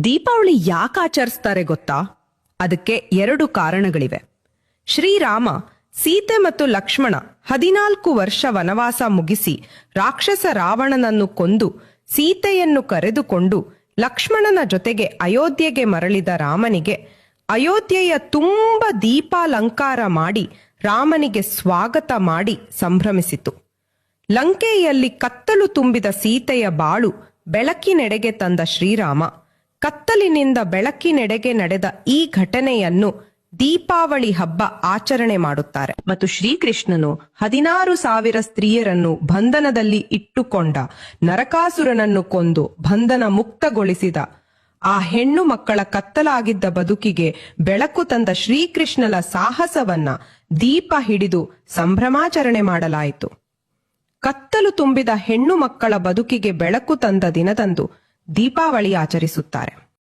ದೀಪಾವಳಿ ಯಾಕೆ ಆಚರಿಸ್ತಾರೆ ಗೊತ್ತಾ? ಅದಕ್ಕೆ 2 ಕಾರಣಗಳಿವೆ. ಶ್ರೀರಾಮ, ಸೀತೆ ಮತ್ತು ಲಕ್ಷ್ಮಣ 14 ವರ್ಷ ವನವಾಸ ಮುಗಿಸಿ ರಾಕ್ಷಸ ರಾವಣನನ್ನು ಕೊಂದು ಸೀತೆಯನ್ನು ಕರೆದುಕೊಂಡು ಲಕ್ಷ್ಮಣನ ಜೊತೆಗೆ ಅಯೋಧ್ಯೆಗೆ ಮರಳಿದ ರಾಮನಿಗೆ ಅಯೋಧ್ಯೆಯ ತುಂಬ ದೀಪಾಲಂಕಾರ ಮಾಡಿ ರಾಮನಿಗೆ ಸ್ವಾಗತ ಮಾಡಿ ಸಂಭ್ರಮಿಸಿತು. ಲಂಕೆಯಲ್ಲಿ ಕತ್ತಲು ತುಂಬಿದ ಸೀತೆಯ ಬಾಳು ಬೆಳಕಿನೆಡೆಗೆ ತಂದ ಶ್ರೀರಾಮ ಕತ್ತಲಿನಿಂದ ಬೆಳಕಿನೆಡೆಗೆ ನಡೆದ ಈ ಘಟನೆಯನ್ನು ದೀಪಾವಳಿ ಹಬ್ಬ ಆಚರಣೆ ಮಾಡುತ್ತಾರೆ. ಮತ್ತು ಶ್ರೀಕೃಷ್ಣನು 16,000 ಸ್ತ್ರೀಯರನ್ನು ಬಂಧನದಲ್ಲಿ ಇಟ್ಟುಕೊಂಡ ನರಕಾಸುರನನ್ನು ಕೊಂದು ಬಂಧನ ಮುಕ್ತಗೊಳಿಸಿದ ಆ ಹೆಣ್ಣು ಮಕ್ಕಳ ಕತ್ತಲಾಗಿದ್ದ ಬದುಕಿಗೆ ಬೆಳಕು ತಂದ ಶ್ರೀಕೃಷ್ಣನ ಸಾಹಸವನ್ನ ದೀಪ ಹಿಡಿದು ಸಂಭ್ರಮಾಚರಣೆ ಮಾಡಲಾಯಿತು. ಕತ್ತಲು ತುಂಬಿದ ಹೆಣ್ಣು ಮಕ್ಕಳ ಬದುಕಿಗೆ ಬೆಳಕು ತಂದ ದಿನದಂದು ದೀಪಾವಳಿ ಆಚರಿಸುತ್ತಾರೆ.